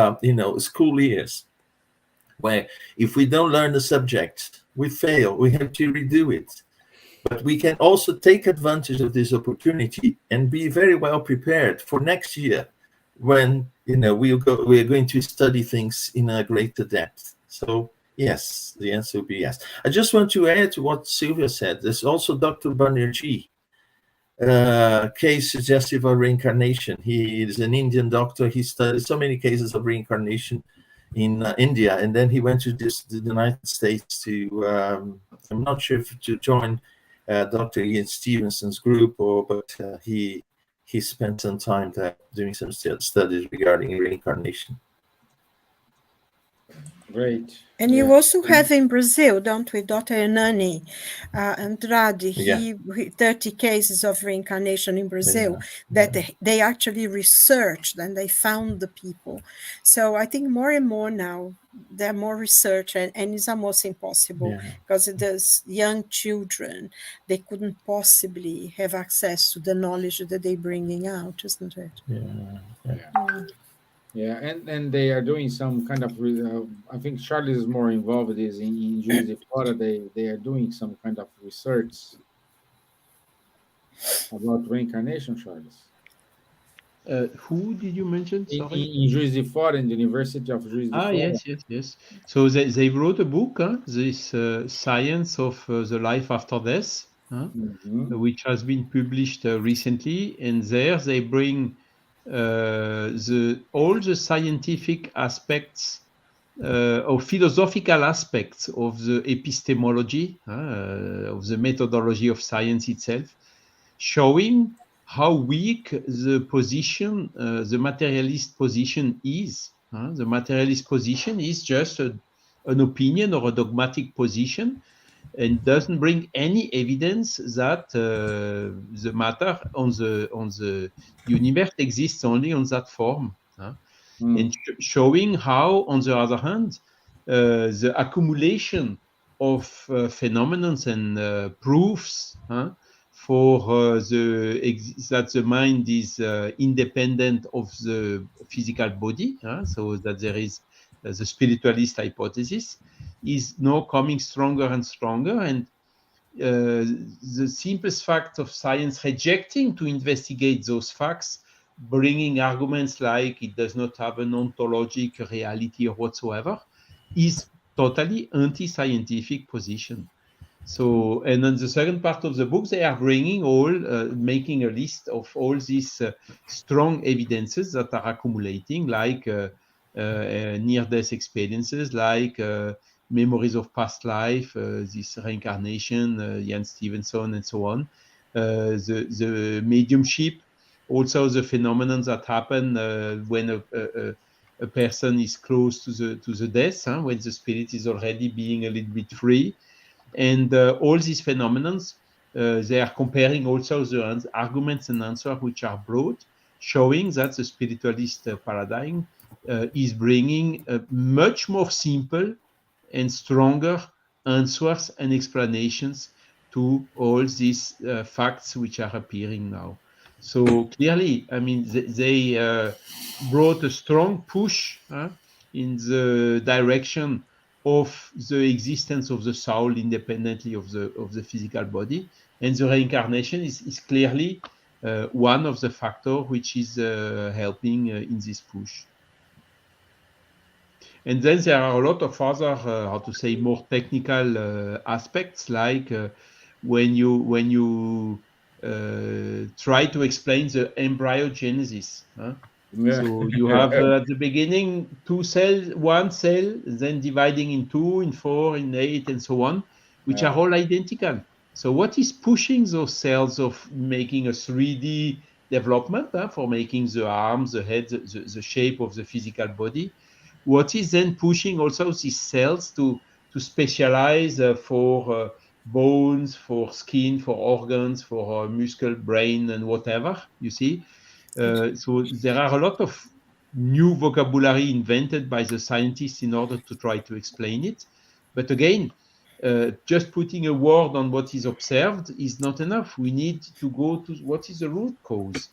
school years, where if we don't learn the subject, we fail, we have to redo it. But we can also take advantage of this opportunity and be very well prepared for next year when, we're going to study things in a greater depth. So yes, the answer would be yes. I just want to add to what Silvia said. There's also Dr. Banerjee, case suggestive of reincarnation. He is an Indian doctor. He studied so many cases of reincarnation in India, and then he went to the United States to I'm not sure if to join Dr. Ian Stevenson's group, but he spent some time there doing some studies regarding reincarnation. Great. And you also have in Brazil, don't we, Dr. Hernani Andrade, Yeah. 30 cases of reincarnation in Brazil that they actually researched and they found the people. So I think more and more now, there are more research and it's almost impossible because there's young children, they couldn't possibly have access to the knowledge that they're bringing out, isn't it? Yeah, and they are doing some kind of, I think Charlie is more involved is in Juiz de Fora. They are doing some kind of research about reincarnation, Charlie. Who did you mention? Sorry. In Juiz de Fora, in the University of Juiz de Fora. Yes. So they wrote a book, this Science of the Life After Death, which has been published recently, and there they bring all the scientific aspects or philosophical aspects of the epistemology, of the methodology of science itself, showing how weak the position, the materialist position is. The materialist position is just a an opinion or a dogmatic position, and doesn't bring any evidence that the matter on the universe exists only on that form, and showing how, on the other hand, the accumulation of phenomena and proofs for that the mind is independent of the physical body, so that there is the spiritualist hypothesis, is now coming stronger and stronger, and the simplest fact of science rejecting to investigate those facts, bringing arguments like it does not have an ontologic reality or whatsoever, is totally anti-scientific position. So, and then the second part of the book, they are bringing all, making a list of all these strong evidences that are accumulating, like near-death experiences, like memories of past life, this reincarnation, Jan Stevenson, and so on, the mediumship, also the phenomenon that happen when a person is close to the death, when the spirit is already being a little bit free. And all these phenomena, they are comparing also the arguments and answers which are brought, showing that the spiritualist paradigm is bringing a much more simple and stronger answers and explanations to all these facts which are appearing now. So clearly, I mean, they brought a strong push in the direction of the existence of the soul independently of the physical body, and the reincarnation is clearly one of the factors which is helping in this push. And then there are a lot of other, how to say, more technical aspects, like when you try to explain the embryogenesis. So you have at the beginning one cell, then dividing in 2, in 4, in 8, and so on, which are all identical. So what is pushing those cells of making a 3D development for making the arms, the head, the shape of the physical body? What is then pushing also these cells to specialize for bones, for skin, for organs, for muscle, brain, and whatever, you see? So there are a lot of new vocabulary invented by the scientists in order to try to explain it. But again, just putting a word on what is observed is not enough. We need to go to what is the root cause.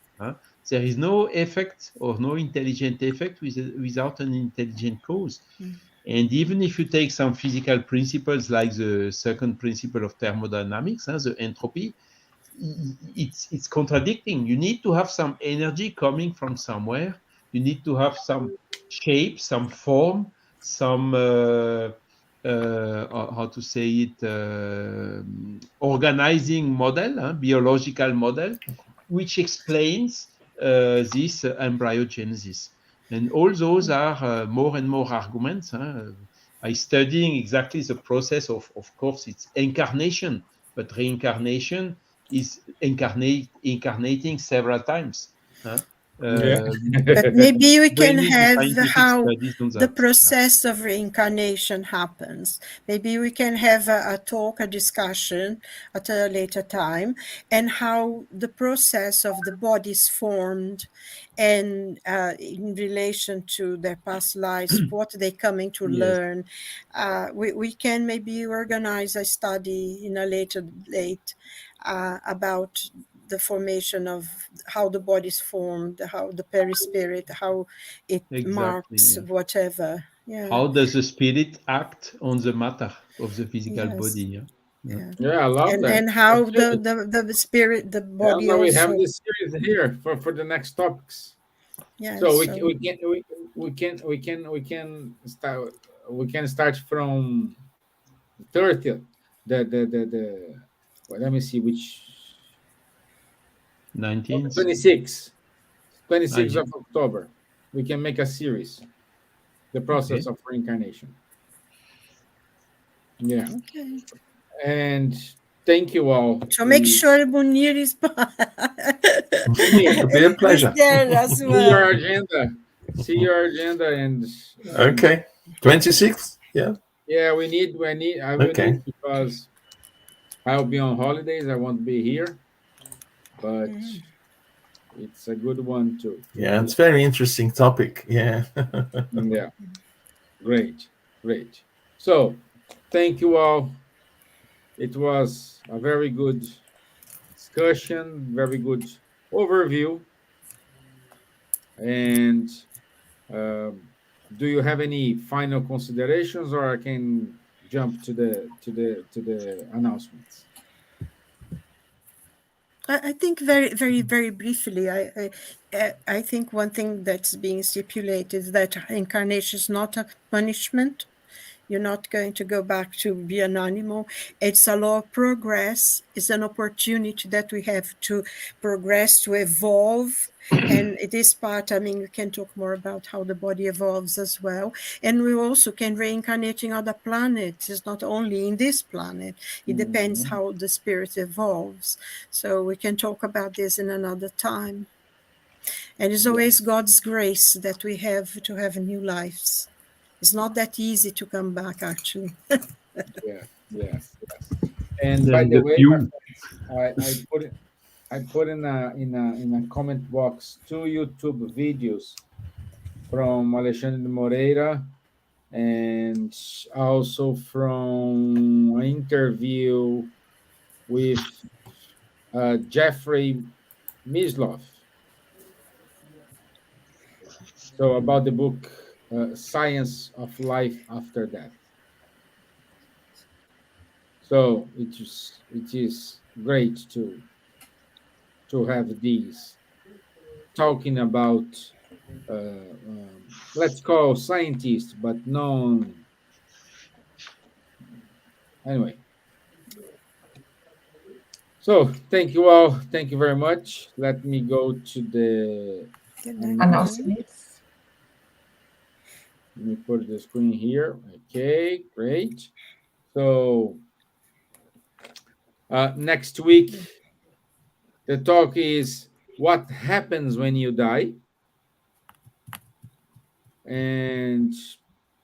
There is no effect or no intelligent effect without an intelligent cause. And even if you take some physical principles like the second principle of thermodynamics, the entropy, it's contradicting. You need to have some energy coming from somewhere. You need to have some shape, some form, some how to say it, organizing model, biological model, which explains this embryogenesis. And all those are more and more arguments. By studying exactly the process of course, it's incarnation, but reincarnation is incarnating several times. But maybe we can Bringing have scientific how studies on the that. process of reincarnation happens. Maybe we can have a talk, a discussion at a later time, and how the process of the body is formed, and in relation to their past lives, what they're coming to learn. We can maybe organize a study in a later date about the formation of how the body is formed, how the perispirit, how it marks whatever. How does the spirit act on the matter of the physical Yes. body? Yeah, I love that. And how the spirit, the body Elsa, also. we have this series here for the next topics. Yes, So we can start from 30th. Well, let me see which 19th. 26th of October. We can make a series. The process of reincarnation. Yeah. Okay. And thank you all. So make sure Munir is It'll be a pleasure. there as See well. your agenda. See your agenda and Okay. 26th? Yeah. Yeah, I will Okay. need, because I'll be on holidays. I won't be here, but it's a good one Yeah, it's very interesting topic. Yeah. yeah, great, great. So, thank you all. It was a very good discussion, very good overview. And um, do you have any final considerations, or I can jump to the announcements? I think very briefly. I think one thing that's being stipulated is that incarnation is not a punishment. You're not going to go back to be an animal. It's a law of progress. It's an opportunity that we have to progress, to evolve. And this part, I mean, we can talk more about how the body evolves as well. And we also can reincarnate in other planets. It's not only in this planet. It depends how the spirit evolves. So we can talk about this in another time. And it's always God's grace that we have to have new lives. It's not that easy to come back, actually. Yes, yes, yes. And by There's the the way, my view. friends, I put in a comment box two YouTube videos from Alexandre Moreira, and also from an interview with Jeffrey Misloff. So about the book Science of Life After Death. So it is great to have these talking about let's call scientists, but non anyway. So thank you all. Thank you very much. Let me go to the announcement. Announcements. Let me put the screen here. Okay, great. So next week the talk is what happens when you die, and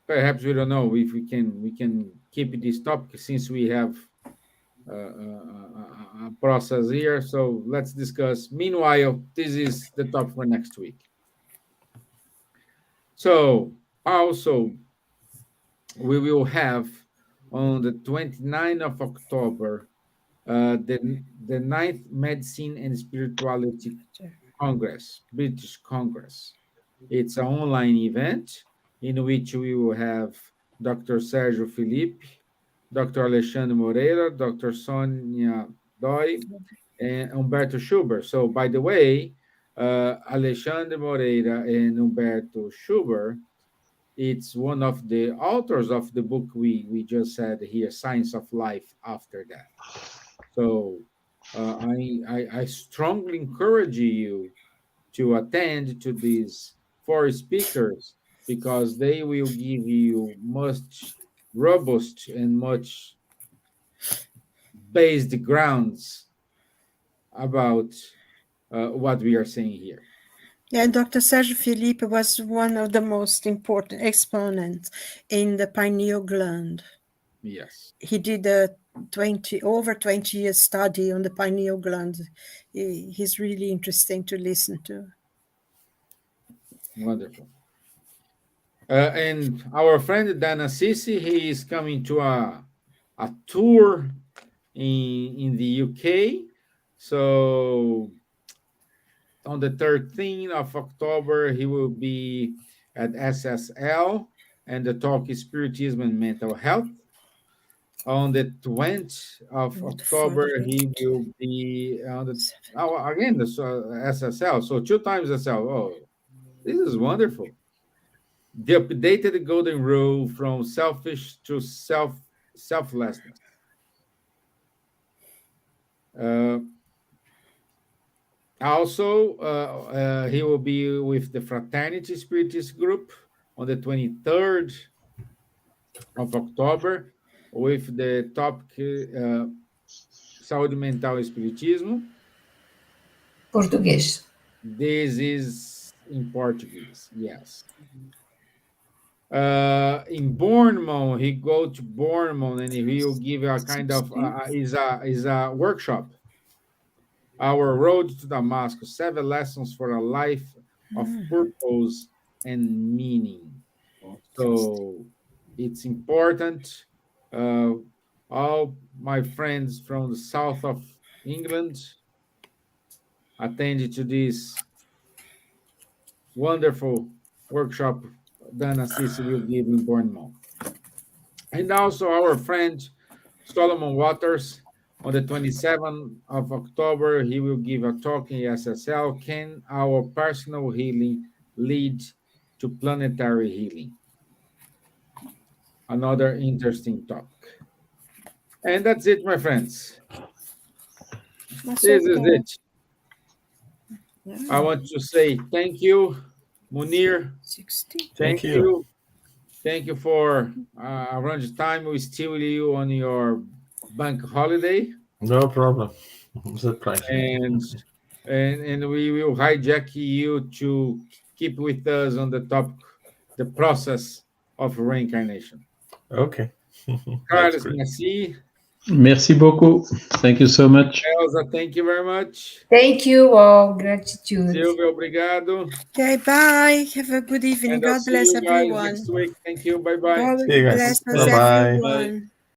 perhaps we don't know if we can keep this topic since we have a process here. So let's discuss. Meanwhile, this is the topic for next week. So also we will have on the 29th of October the ninth Medicine and Spirituality Congress, British Congress. It's an online event in which we will have Dr. Sérgio Felipe, Dr. Alexandre Moreira, Dr. Sonia Doi, and Humberto Schubert. So, by the way, Alexandre Moreira and Humberto Schubert, it's one of the authors of the book we just said here, Science of Life After Death. So, I strongly encourage you to attend to these four speakers because they will give you much robust and much based grounds about what we are saying here. Yeah, Dr. Sérgio Felipe was one of the most important exponents in the pineal gland. Yes, He did a over 20 years study on the pineal gland. He's really interesting to listen to. wonderful. And our friend Dana Sisi, he is coming to a tour in the UK. So on the 13th of October, he will be at SSL, and the talk is Spiritism and Mental Health. On the 20th of October, he will be on the again the SSL. So two times SSL. Oh, this is wonderful. The updated golden rule from selfish to selflessness. Uh, Also, he will be with the Fraternity Spiritist group on the 23rd of October with the topic Saúde Mental e Espiritismo. Português. This is in Portuguese, yes. in Bournemouth. He go to Bournemouth and he will give a kind of is a workshop. Our Road to Damascus: 7 Lessons for a Life of Purpose and Meaning. So it's important. All my friends from the south of England attended to this wonderful workshop Dana Sisi will give in Bournemouth. And also our friend Solomon Waters, on the 27th of October, he will give a talk in SSL, Can Our Personal Healing Lead to Planetary Healing? Another interesting talk. And that's it, my friends. This is it. I want to say thank you, Munir. 60. Thank you. Thank you for around the time we still with you on your bank holiday. No problem. It's a pleasure. And we will hijack you to keep with us on the topic, the process of reincarnation. Okay. Carlos, merci. Merci beaucoup. Thank you so much. Elsa, thank you very much. Thank you all. Gratitude. Silvia, obrigado. Okay, bye. Have a good evening. And I'll God see bless you guys everyone. next week. Thank you. Bye-bye. God See you guys. bless us, Bye-bye. everyone.